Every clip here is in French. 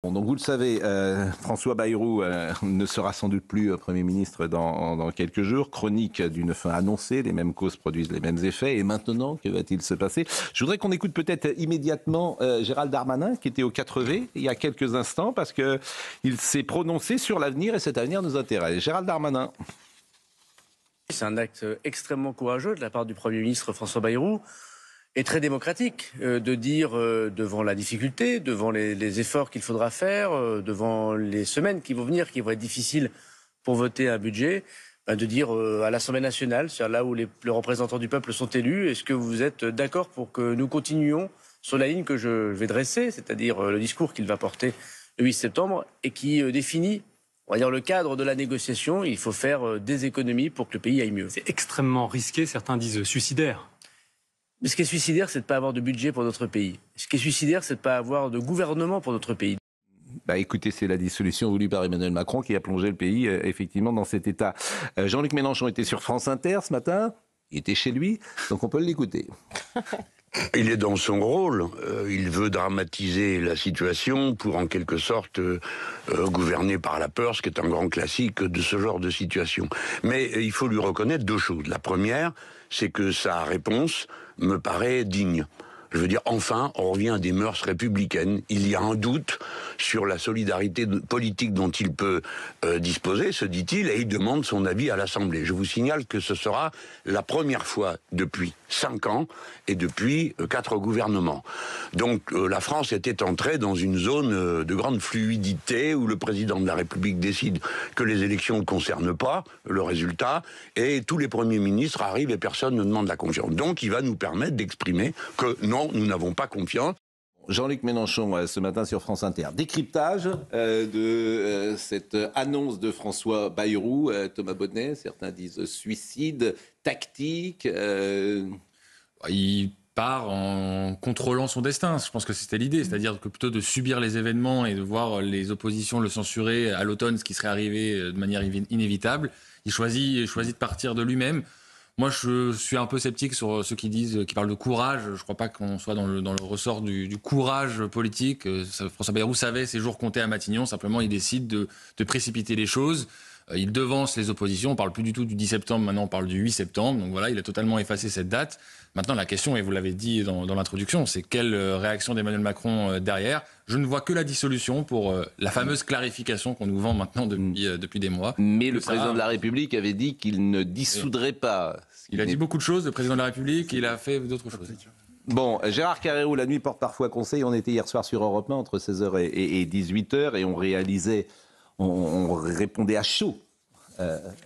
Bon, donc vous le savez, François Bayrou ne sera sans doute plus Premier ministre dans quelques jours. Chronique d'une fin annoncée, les mêmes causes produisent les mêmes effets. Et maintenant, que va-t-il se passer? Je voudrais qu'on écoute peut-être immédiatement Gérald Darmanin, qui était au 4V il y a quelques instants, parce qu'il s'est prononcé sur l'avenir et cet avenir nous intéresse. Gérald Darmanin. C'est un acte extrêmement courageux de la part du Premier ministre François Bayrou et très démocratique de dire devant la difficulté, devant les efforts qu'il faudra faire, devant les semaines qui vont venir, qui vont être difficiles pour voter un budget, de dire à l'Assemblée nationale, c'est-à-dire là où les représentants du peuple sont élus, est-ce que vous êtes d'accord pour que nous continuions sur la ligne que je vais dresser, c'est-à-dire le discours qu'il va porter le 8 septembre et qui définit, on va dire, le cadre de la négociation. Il faut faire des économies pour que le pays aille mieux. C'est extrêmement risqué, certains disent suicidaire. Mais ce qui est suicidaire, c'est de ne pas avoir de budget pour notre pays. Ce qui est suicidaire, c'est de ne pas avoir de gouvernement pour notre pays. Bah écoutez, c'est la dissolution voulue par Emmanuel Macron qui a plongé le pays effectivement dans cet état. Jean-Luc Mélenchon était sur France Inter ce matin, il était chez lui, donc on peut l'écouter. Il est dans son rôle, il veut dramatiser la situation pour en quelque sorte gouverner par la peur, ce qui est un grand classique de ce genre de situation. Mais il faut lui reconnaître deux choses. La première, c'est que sa réponse me paraît digne. Je veux dire, enfin, on revient à des mœurs républicaines. Il y a un doute sur la solidarité politique dont il peut disposer, se dit-il, et il demande son avis à l'Assemblée. Je vous signale que ce sera la première fois depuis 5 ans et depuis 4 gouvernements. Donc la France était entrée dans une zone de grande fluidité où le président de la République décide que les élections ne le concernent pas, le résultat, et tous les premiers ministres arrivent et personne ne demande la confiance. Donc il va nous permettre d'exprimer que non, nous n'avons pas confiance. Jean-Luc Mélenchon, ce matin sur France Inter. Décryptage de cette annonce de François Bayrou. Thomas Bonnet, certains disent suicide, tactique. Il part en contrôlant son destin. Je pense que c'était l'idée. C'est-à-dire que plutôt de subir les événements et de voir les oppositions le censurer à l'automne, ce qui serait arrivé de manière inévitable, il choisit de partir de lui-même. Moi, je suis un peu sceptique sur ceux qui parlent de courage. Je ne crois pas qu'on soit dans le ressort du courage politique. François Bayrou savait ses jours comptés à Matignon. Simplement, il décide de précipiter les choses. Il devance les oppositions. On ne parle plus du tout du 10 septembre. Maintenant, on parle du 8 septembre. Donc voilà, il a totalement effacé cette date. Maintenant, la question, et vous l'avez dit dans l'introduction, c'est quelle réaction d'Emmanuel Macron derrière. Je ne vois que la dissolution pour la fameuse clarification qu'on nous vend maintenant depuis des mois. Mais le président de la République avait dit qu'il ne dissoudrait pas. Il a dit beaucoup de choses, le président de la République, et il a fait d'autres choses. Bon, Gérard Carrérou, la nuit porte parfois conseil. On était hier soir sur Europe 1 entre 16h et 18h et on répondait à chaud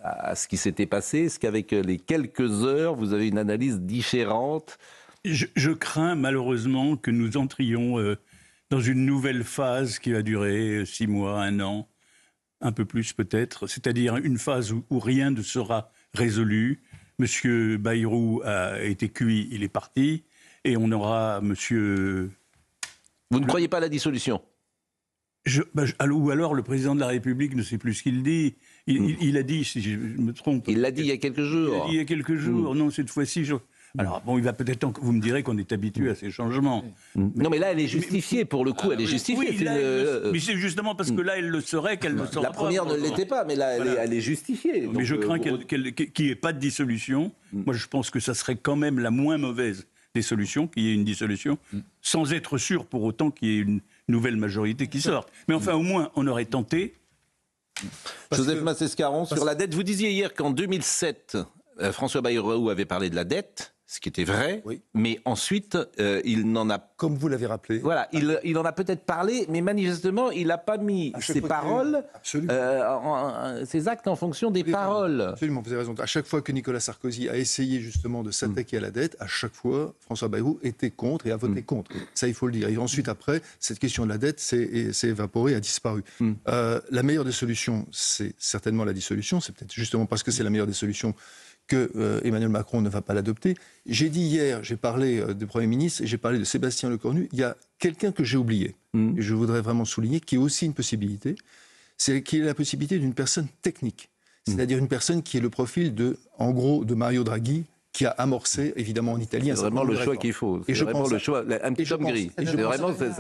à ce qui s'était passé. Est-ce qu'avec les quelques heures, vous avez une analyse différente? Je crains malheureusement que nous entrions dans une nouvelle phase qui va durer 6 mois, 1 an, un peu plus peut-être, c'est-à-dire une phase où rien ne sera résolu. Monsieur Bayrou a été cuit, il est parti, et on aura monsieur... Vous ne croyez pas à la dissolution? Ou alors le président de la République ne sait plus ce qu'il dit. Il a dit, si je me trompe... Il l'a dit il y a quelques jours. Il y a quelques jours, non, cette fois-ci... Alors, bon, il va peut-être... Vous me direz qu'on est habitué à ces changements. Non, mais là, elle est justifiée, pour le coup, elle est justifiée. Oui, mais c'est justement parce que là, elle le serait qu'elle ne sera pas. La première ne l'était pas, mais là, voilà. elle est justifiée. Mais je crains qu'il n'y ait pas de dissolution. Moi, je pense que ça serait quand même la moins mauvaise des solutions, qu'il y ait une dissolution, sans être sûr pour autant qu'il y ait une nouvelle majorité qui sorte. Mais enfin, au moins, on aurait tenté. Joseph Massescaron, sur la dette, vous disiez hier qu'en 2007, François Bayrou avait parlé de la dette, ce qui était vrai, oui. Mais ensuite, il n'en a... Comme vous l'avez rappelé. Voilà, il en a peut-être parlé, mais manifestement, il n'a pas mis ses paroles, ses actes en fonction des paroles. Absolument, vous avez raison. À chaque fois que Nicolas Sarkozy a essayé justement de s'attaquer à la dette, à chaque fois, François Bayrou était contre et a voté contre. Ça, il faut le dire. Et ensuite, après, cette question de la dette s'est évaporée, a disparu. La meilleure des solutions, c'est certainement la dissolution. C'est peut-être justement parce que c'est la meilleure des solutions que Emmanuel Macron ne va pas l'adopter. J'ai dit hier, j'ai parlé du Premier ministre et j'ai parlé de Sébastien Lecornu. Il y a quelqu'un que j'ai oublié, et je voudrais vraiment souligner, qui est aussi une possibilité, c'est qu'il y a la possibilité d'une personne technique, c'est-à-dire une personne qui est le profil de Mario Draghi, qui a amorcé, évidemment, en Italie. C'est vraiment le choix qu'il faut. C'est vraiment le choix, un petit homme gris.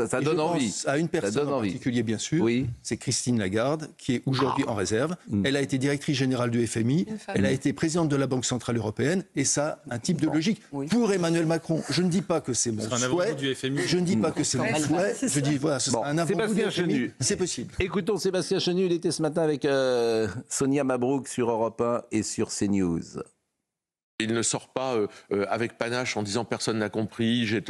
Ça donne envie. À une personne en particulier, bien sûr, c'est Christine Lagarde, qui est aujourd'hui en réserve. Elle a été directrice générale du FMI, elle a été présidente de la Banque Centrale Européenne, et ça, un type de logique. Pour Emmanuel Macron, je ne dis pas que c'est mon souhait, je ne dis pas que c'est mon souhait, je dis, voilà, ce sera un avant-goût du FMI, c'est possible. Écoutons Sébastien Chenu, il était ce matin avec Sonia Mabrouk sur Europe 1 et sur CNews. Il ne sort pas avec panache en disant personne n'a compris, j'ai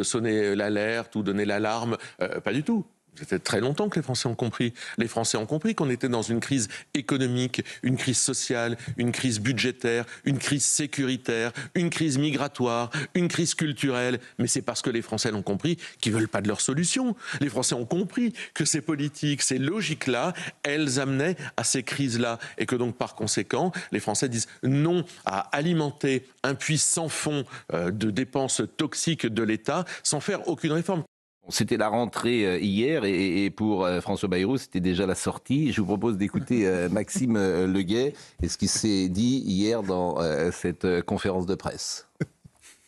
sonné l'alerte ou donné l'alarme. Pas du tout. Ça fait très longtemps que les Français ont compris. Les Français ont compris qu'on était dans une crise économique, une crise sociale, une crise budgétaire, une crise sécuritaire, une crise migratoire, une crise culturelle. Mais c'est parce que les Français l'ont compris qu'ils ne veulent pas de leur solution. Les Français ont compris que ces politiques, ces logiques-là, elles amenaient à ces crises-là. Et que donc, par conséquent, les Français disent non à alimenter un puits sans fond de dépenses toxiques de l'État sans faire aucune réforme. C'était la rentrée hier et pour François Bayrou, c'était déjà la sortie. Je vous propose d'écouter Maxime Leguet et ce qui s'est dit hier dans cette conférence de presse.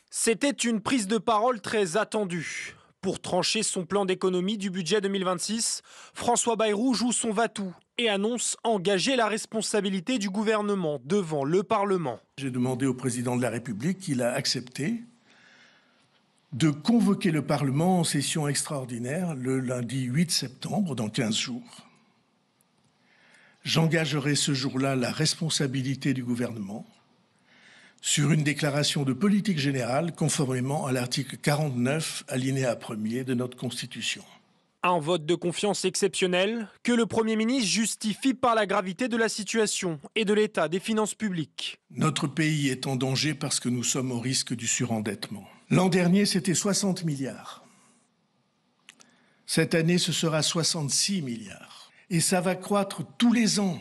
C'était une prise de parole très attendue. Pour trancher son plan d'économie du budget 2026, François Bayrou joue son va-tout et annonce engager la responsabilité du gouvernement devant le Parlement. J'ai demandé au président de la République, il a accepté de convoquer le Parlement en session extraordinaire le lundi 8 septembre, dans 15 jours. J'engagerai ce jour-là la responsabilité du gouvernement sur une déclaration de politique générale conformément à l'article 49, alinéa 1er de notre Constitution. Un vote de confiance exceptionnel que le Premier ministre justifie par la gravité de la situation et de l'état des finances publiques. Notre pays est en danger parce que nous sommes au risque du surendettement. L'an dernier, c'était 60 milliards. Cette année, ce sera 66 milliards. Et ça va croître tous les ans,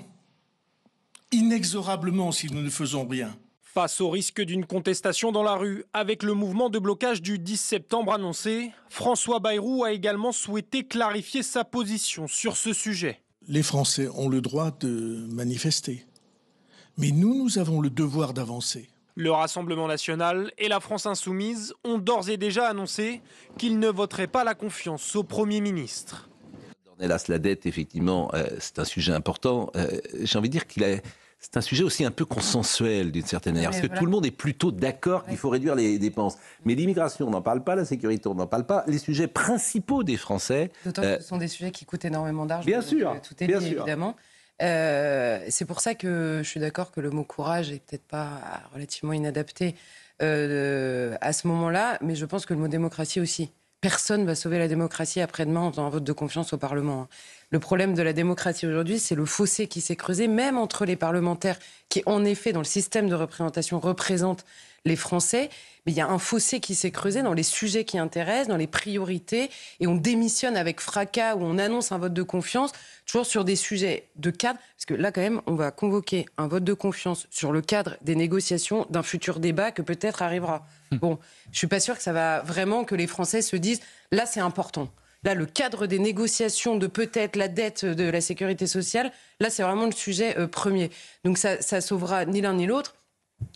inexorablement si nous ne faisons rien. Face au risque d'une contestation dans la rue, avec le mouvement de blocage du 10 septembre annoncé, François Bayrou a également souhaité clarifier sa position sur ce sujet. Les Français ont le droit de manifester. Mais nous avons le devoir d'avancer. Le Rassemblement national et la France insoumise ont d'ores et déjà annoncé qu'ils ne voteraient pas la confiance au Premier ministre. Hélas, la dette, effectivement, c'est un sujet important. J'ai envie de dire c'est un sujet aussi un peu consensuel d'une certaine manière, parce que tout le monde est plutôt d'accord qu'il faut réduire les dépenses. Mais l'immigration, on n'en parle pas, la sécurité, on n'en parle pas. Les sujets principaux des Français... D'autant que ce sont des sujets qui coûtent énormément d'argent. Bien sûr, tout est lié, évidemment. C'est pour ça que je suis d'accord que le mot courage est peut-être pas relativement inadapté à ce moment-là, mais je pense que le mot démocratie aussi. Personne ne va sauver la démocratie après-demain en faisant un vote de confiance au Parlement. Le problème de la démocratie aujourd'hui, c'est le fossé qui s'est creusé, même entre les parlementaires qui, en effet, dans le système de représentation, représentent les Français. Mais il y a un fossé qui s'est creusé dans les sujets qui intéressent, dans les priorités, et on démissionne avec fracas ou on annonce un vote de confiance, toujours sur des sujets de cadre. Parce que là, quand même, on va convoquer un vote de confiance sur le cadre des négociations d'un futur débat que peut-être arrivera. Bon, je suis pas sûre que ça va vraiment que les Français se disent « là, c'est important ». Là, le cadre des négociations de peut-être la dette de la sécurité sociale, là, c'est vraiment le sujet premier. Donc ça sauvera ni l'un ni l'autre.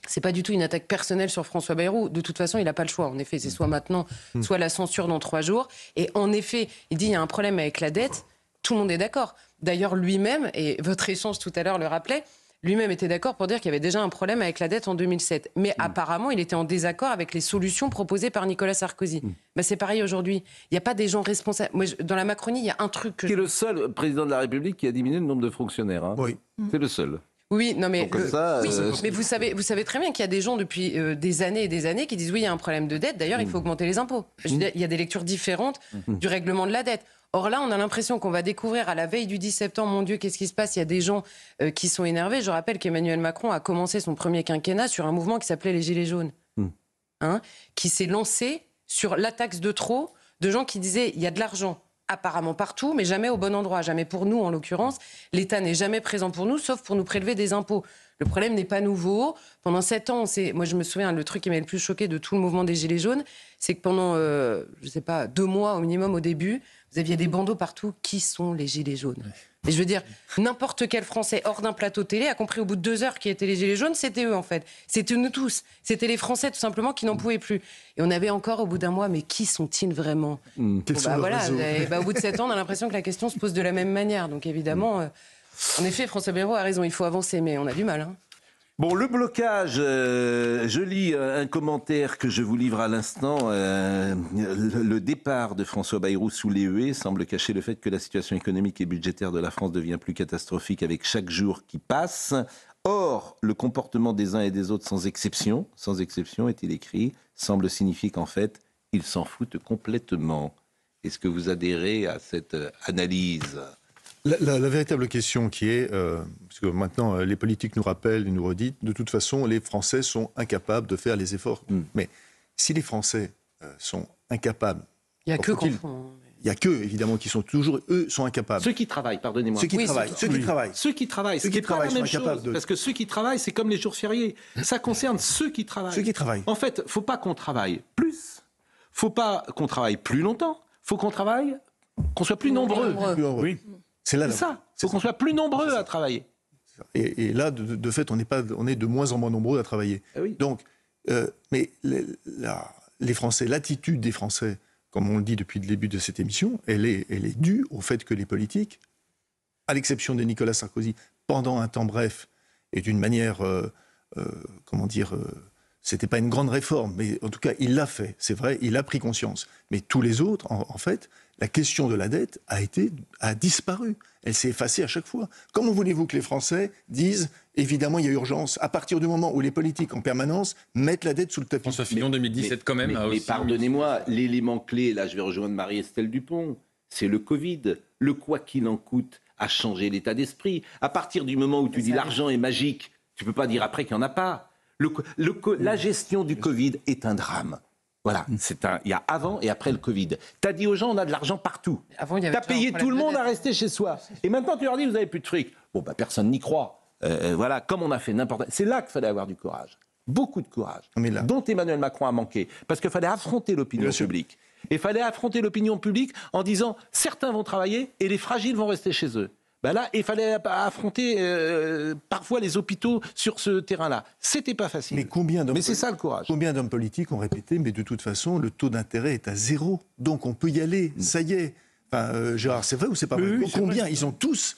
C'est pas du tout une attaque personnelle sur François Bayrou. De toute façon, il n'a pas le choix. En effet, c'est soit maintenant, soit la censure dans 3 jours. Et en effet, il dit il y a un problème avec la dette. Tout le monde est d'accord. D'ailleurs, lui-même, et votre échange tout à l'heure le rappelait, lui-même était d'accord pour dire qu'il y avait déjà un problème avec la dette en 2007. Mais apparemment, il était en désaccord avec les solutions proposées par Nicolas Sarkozy. Ben, c'est pareil aujourd'hui. Il n'y a pas des gens responsables. Moi, dans la Macronie, il y a un truc que... Qui est le seul président de la République qui a diminué le nombre de fonctionnaires. Hein. Oui. C'est le seul. Oui, non mais, mais vous savez très bien qu'il y a des gens depuis des années et des années qui disent oui, il y a un problème de dette, d'ailleurs il faut augmenter les impôts. Je veux dire, il y a des lectures différentes du règlement de la dette. Or là, on a l'impression qu'on va découvrir à la veille du 10 septembre, mon Dieu, qu'est-ce qui se passe? Il y a des gens qui sont énervés. Je rappelle qu'Emmanuel Macron a commencé son premier quinquennat sur un mouvement qui s'appelait les Gilets jaunes, qui s'est lancé sur la taxe de trop de gens qui disaient il y a de l'argent apparemment partout, mais jamais au bon endroit, jamais pour nous en l'occurrence. L'État n'est jamais présent pour nous, sauf pour nous prélever des impôts. Le problème n'est pas nouveau. Pendant 7 ans, moi je me souviens, le truc qui m'a le plus choqué de tout le mouvement des Gilets jaunes, c'est que pendant, 2 mois au minimum au début, vous aviez des bandeaux partout. Qui sont les Gilets jaunes ? Et je veux dire, n'importe quel Français hors d'un plateau télé a compris au bout de 2 heures qui étaient les Gilets jaunes, c'était eux en fait. C'était nous tous. C'était les Français tout simplement qui n'en pouvaient plus. Et on avait encore au bout d'un mois, mais qui sont-ils vraiment ? Quels sont leurs réseaux ? Au bout de 7 ans, on a l'impression que la question se pose de la même manière. Donc évidemment, en effet, François Bayrou a raison, il faut avancer, mais on a du mal. Bon, le blocage, je lis un commentaire que je vous livre à l'instant. Le départ de François Bayrou sous les huées semble cacher le fait que la situation économique et budgétaire de la France devient plus catastrophique avec chaque jour qui passe. Or, le comportement des uns et des autres, sans exception, est-il écrit, semble signifier qu'en fait, ils s'en foutent complètement. Est-ce que vous adhérez à cette analyse ? La véritable question qui est, parce que maintenant les politiques nous rappellent et nous reditent, de toute façon les Français sont incapables de faire les efforts. Mais si les Français sont incapables... Il n'y a que confond. Il n'y a que, évidemment, qui sont toujours, eux, sont incapables. Ceux qui travaillent, pardonnez-moi. Ceux qui travaillent. Ceux qui travaillent, c'est pas la même chose. Parce que ceux qui travaillent, c'est comme les jours fériés. Ça concerne ceux qui travaillent. Ceux qui travaillent. En fait, il ne faut pas qu'on travaille plus. Il ne faut pas qu'on travaille plus longtemps. Il faut qu'on travaille, qu'on soit plus nombreux. Oui. C'est ça. Il faut qu'on soit plus nombreux à travailler. Et là, de fait, on est de moins en moins nombreux à travailler. Ah oui. Donc, mais les Français, l'attitude des Français, comme on le dit depuis le début de cette émission, elle est due au fait que les politiques, à l'exception de Nicolas Sarkozy, pendant un temps bref et d'une manière, c'était pas une grande réforme, mais en tout cas, il l'a fait. C'est vrai, il a pris conscience. Mais tous les autres, en fait, la question de la dette a disparu. Elle s'est effacée à chaque fois. Comment voulez-vous que les Français disent, évidemment, il y a urgence, à partir du moment où les politiques, en permanence, mettent la dette sous le tapis. François Fillon, 2017, quand même. Mais pardonnez-moi, l'élément clé, là, je vais rejoindre Marie-Estelle Dupont, c'est le Covid. Le quoi qu'il en coûte a changé l'état d'esprit. À partir du moment où tu dis l'argent est magique, tu ne peux pas dire après qu'il n'y en a pas. La gestion du Covid est un drame. Voilà, il y a avant et après le Covid. T'as dit aux gens, on a de l'argent partout. T'as payé tout le monde à rester chez soi. Et maintenant, tu leur dis, vous n'avez plus de fric. Bon, personne n'y croit. Voilà, comme on a fait n'importe... C'est là qu'il fallait avoir du courage. Beaucoup de courage. Dont Emmanuel Macron a manqué. Parce qu'il fallait affronter l'opinion publique. Et il fallait affronter l'opinion publique en disant, certains vont travailler et les fragiles vont rester chez eux. Là, il fallait affronter parfois les hôpitaux sur ce terrain-là. C'était pas facile. Mais c'est ça le courage. Combien d'hommes politiques ont répété, mais de toute façon, le taux d'intérêt est à 0. Donc on peut y aller, ça y est. Enfin, Gérard, c'est vrai ou c'est pas vrai? Combien? Ils ont tous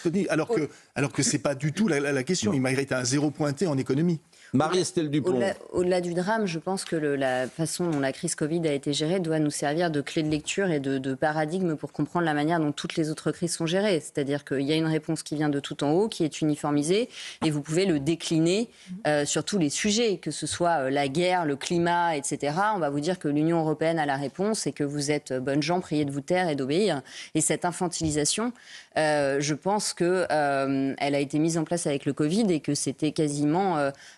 tenu, alors que c'est pas du tout la question. Il mérite un 0 pointé en économie. Marie-Estelle Dupont. Au-delà du drame, je pense que la façon dont la crise Covid a été gérée doit nous servir de clé de lecture et de paradigme pour comprendre la manière dont toutes les autres crises sont gérées. C'est-à-dire qu'il y a une réponse qui vient de tout en haut, qui est uniformisée, et vous pouvez le décliner sur tous les sujets, que ce soit la guerre, le climat, etc. On va vous dire que l'Union européenne a la réponse et que vous êtes bonnes gens, priez de vous taire et d'obéir. Et cette infantilisation, je pense qu'elle a été mise en place avec le Covid et que c'était quasiment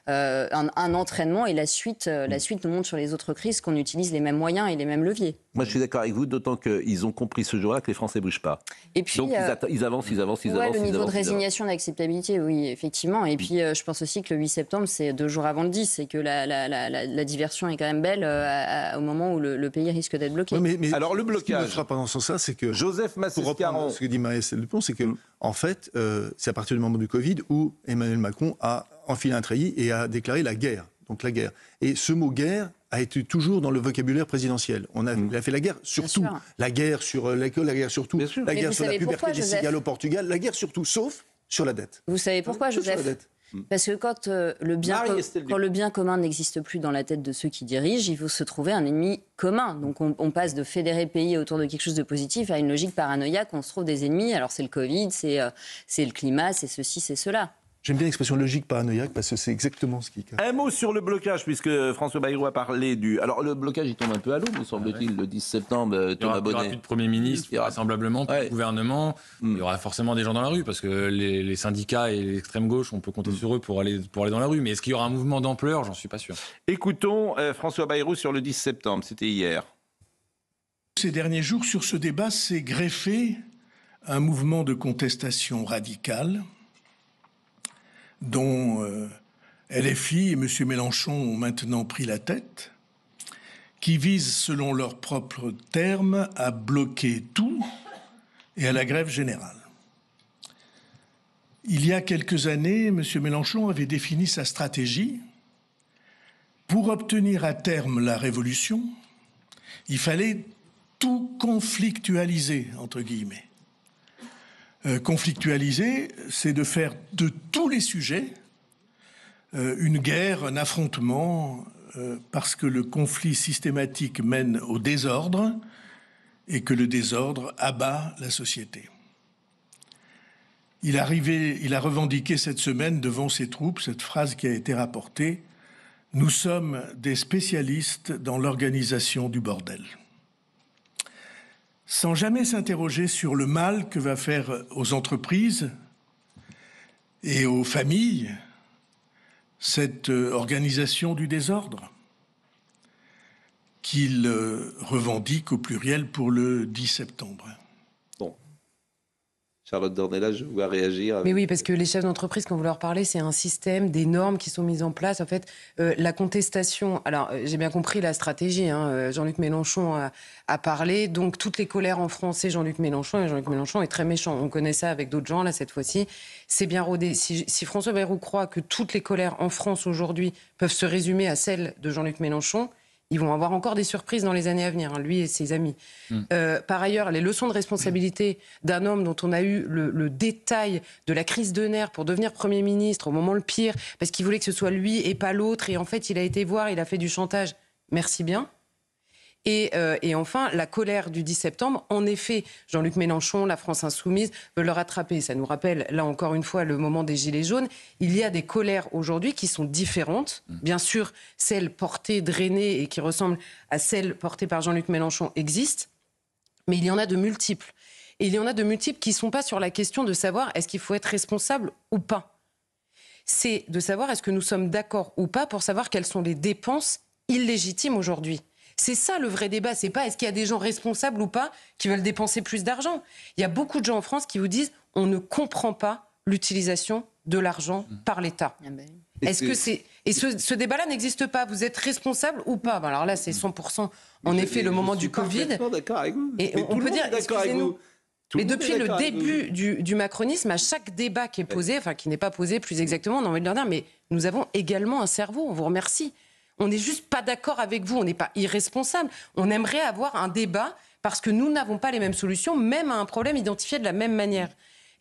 un entraînement et la suite nous montre sur les autres crises qu'on utilise les mêmes moyens et les mêmes leviers. Moi, je suis d'accord avec vous, d'autant qu'ils ont compris ce jour-là que les Français ne bougent pas. Et puis, donc, ils avauvent. Le niveau de résignation, d'acceptabilité, oui, effectivement. Et puis, je pense aussi que le 8 septembre, c'est 2 jours avant le 10, et que la diversion est quand même belle au moment où le pays risque d'être bloqué. Oui, mais alors, le blocage. Ce qui me frappe dans ce sens-là, c'est que... Joseph Massescaron. Ce que dit Marie-Estelle Dupont, c'est que, en fait, c'est à partir du moment du Covid où Emmanuel Macron a enfilé un treillis et a déclaré la guerre. Donc la guerre. Et ce mot guerre a été toujours dans le vocabulaire présidentiel. Il a fait la guerre sur tout. La guerre sur l'école, la guerre sur tout. La guerre sur la puberté des cigales au Portugal, la guerre sur tout, sauf sur la dette. Vous savez pourquoi, Joseph ? Parce que quand le bien commun n'existe plus dans la tête de ceux qui dirigent, il faut se trouver un ennemi commun. Donc on passe de fédérer le pays autour de quelque chose de positif à une logique paranoïaque, on se trouve des ennemis. Alors c'est le Covid, c'est le climat, c'est ceci, c'est cela. J'aime bien l'expression logique paranoïaque parce que c'est exactement ce qui... Un mot sur le blocage, puisque François Bayrou a parlé du... Alors le blocage, il tombe un peu à l'eau, me semble-t-il, le 10 septembre, Thomas Bonnet. Il n'y aura plus de Premier ministre, vraisemblablement, plus de gouvernement. Il y aura forcément des gens dans la rue, parce que les syndicats et l'extrême gauche, on peut compter sur eux pour aller dans la rue. Mais est-ce qu'il y aura un mouvement d'ampleur? J'en suis pas sûr. Écoutons François Bayrou sur le 10 septembre, c'était hier. Ces derniers jours, sur ce débat, s'est greffé un mouvement de contestation radicale dont LFI et M. Mélenchon ont maintenant pris la tête, qui visent, selon leurs propres termes, à bloquer tout et à la grève générale. Il y a quelques années, M. Mélenchon avait défini sa stratégie. Pour obtenir à terme la révolution, il fallait tout conflictualiser, entre guillemets. Conflictualiser, c'est de faire de tous les sujets une guerre, un affrontement, parce que le conflit systématique mène au désordre et que le désordre abat la société. Il a revendiqué cette semaine devant ses troupes cette phrase qui a été rapportée « Nous sommes des spécialistes dans l'organisation du bordel ». Sans jamais s'interroger sur le mal que va faire aux entreprises et aux familles cette organisation du désordre qu'il revendique au pluriel pour le 10 septembre. Bon. Charlotte Dornelas, je vois réagir. Mais oui, parce que les chefs d'entreprise, quand vous leur parlez, c'est un système, des normes qui sont mises en place. En fait, la contestation... Alors, j'ai bien compris la stratégie. Jean-Luc Mélenchon a parlé. Donc, toutes les colères en France, c'est Jean-Luc Mélenchon. Et Jean-Luc Mélenchon est très méchant. On connaît ça avec d'autres gens, là, cette fois-ci. C'est bien rodé. Si François Bayrou croit que toutes les colères en France aujourd'hui peuvent se résumer à celles de Jean-Luc Mélenchon, ils vont avoir encore des surprises dans les années à venir, lui et ses amis. Par ailleurs, les leçons de responsabilité d'un homme dont on a eu le détail de la crise de nerfs pour devenir Premier ministre au moment le pire, parce qu'il voulait que ce soit lui et pas l'autre, et en fait, il a été voir, il a fait du chantage. Merci bien. Et enfin, la colère du 10 septembre. En effet, Jean-Luc Mélenchon, la France Insoumise, veulent le rattraper. Ça nous rappelle, là encore une fois, le moment des Gilets jaunes. Il y a des colères aujourd'hui qui sont différentes. Bien sûr, celles portées, drainées et qui ressemblent à celles portées par Jean-Luc Mélenchon existent. Mais il y en a de multiples. Et il y en a de multiples qui ne sont pas sur la question de savoir est-ce qu'il faut être responsable ou pas. C'est de savoir est-ce que nous sommes d'accord ou pas pour savoir quelles sont les dépenses illégitimes aujourd'hui. C'est ça le vrai débat, c'est pas est-ce qu'il y a des gens responsables ou pas qui veulent dépenser plus d'argent. Il y a beaucoup de gens en France qui vous disent on ne comprend pas l'utilisation de l'argent par l'État. Est-ce que c'est... Et ce débat-là n'existe pas. Vous êtes responsable ou pas? Alors là, c'est 100% en effet le moment du Covid. Je suis d'accord avec vous. Et on peut dire, excusez-nous, mais depuis le début du macronisme, à chaque débat qui est posé, enfin qui n'est pas posé plus exactement, on a envie de leur dire mais nous avons également un cerveau, on vous remercie. On n'est juste pas d'accord avec vous, on n'est pas irresponsable. On aimerait avoir un débat parce que nous n'avons pas les mêmes solutions, même à un problème identifié de la même manière.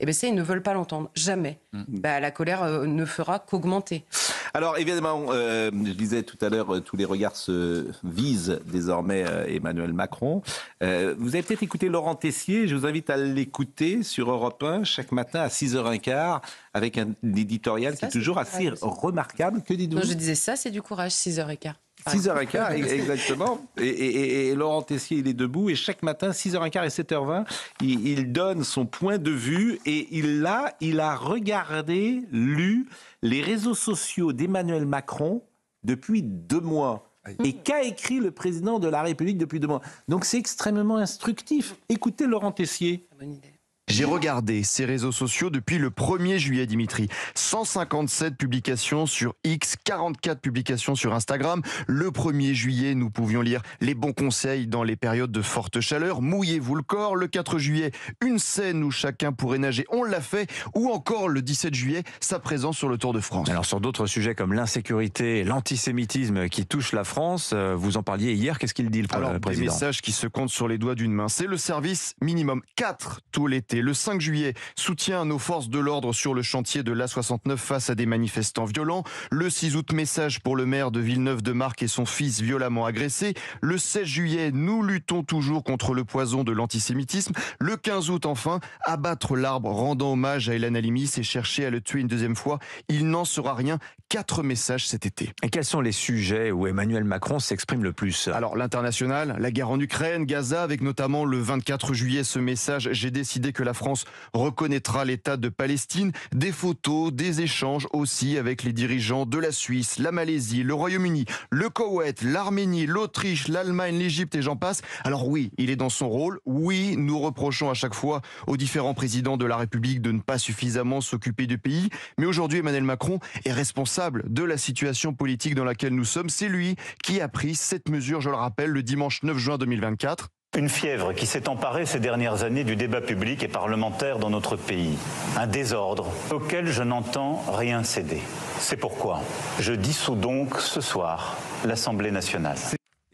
Et bien ça, ils ne veulent pas l'entendre, jamais. La colère ne fera qu'augmenter. Alors évidemment, je disais tout à l'heure, tous les regards se visent désormais Emmanuel Macron. Vous avez peut-être écouté Laurent Tessier, je vous invite à l'écouter sur Europe 1 chaque matin à 6h15 avec un éditorial qui est toujours assez remarquable. Que dites-vous? Non, je disais ça, c'est du courage, 6h15. 6h15, exactement. Et Laurent Tessier, il est debout et chaque matin, 6h15 et 7h20, il donne son point de vue et il a regardé, lu les réseaux sociaux d'Emmanuel Macron depuis 2 mois. Et qu'a écrit le président de la République depuis 2 mois. Donc c'est extrêmement instructif. Écoutez Laurent Tessier. Bonne idée. J'ai regardé ces réseaux sociaux depuis le 1er juillet, Dimitri. 157 publications sur X, 44 publications sur Instagram. Le 1er juillet, nous pouvions lire les bons conseils dans les périodes de forte chaleur. Mouillez-vous le corps. Le 4 juillet, une scène où chacun pourrait nager. On l'a fait. Ou encore le 17 juillet, sa présence sur le Tour de France. Alors sur d'autres sujets comme l'insécurité et l'antisémitisme qui touchent la France, vous en parliez hier. Qu'est-ce qu'il dit le président? Alors, des messages qui se comptent sur les doigts d'une main. C'est le service minimum 4 tout l'été. Le 5 juillet, soutien à nos forces de l'ordre sur le chantier de l'A69 face à des manifestants violents. Le 6 août, message pour le maire de Villeneuve-de-Marcq et son fils violemment agressés. Le 16 juillet, nous luttons toujours contre le poison de l'antisémitisme. Le 15 août, enfin, abattre l'arbre rendant hommage à Ilan Halimi, c'est chercher à le tuer une deuxième fois. Il n'en sera rien. 4 messages cet été. Et quels sont les sujets où Emmanuel Macron s'exprime le plus? Alors, l'international, la guerre en Ukraine, Gaza, avec notamment le 24 juillet ce message « J'ai décidé que la la France reconnaîtra l'État de Palestine. Des photos, des échanges aussi avec les dirigeants de la Suisse, la Malaisie, le Royaume-Uni, le Koweït, l'Arménie, l'Autriche, l'Allemagne, l'Égypte et j'en passe. Alors oui, il est dans son rôle. Oui, nous reprochons à chaque fois aux différents présidents de la République de ne pas suffisamment s'occuper du pays. Mais aujourd'hui, Emmanuel Macron est responsable de la situation politique dans laquelle nous sommes. C'est lui qui a pris cette mesure, je le rappelle, le dimanche 9 juin 2024. Une fièvre qui s'est emparée ces dernières années du débat public et parlementaire dans notre pays. Un désordre auquel je n'entends rien céder. C'est pourquoi je dissous donc ce soir l'Assemblée nationale.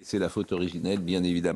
C'est la faute originelle, bien évidemment.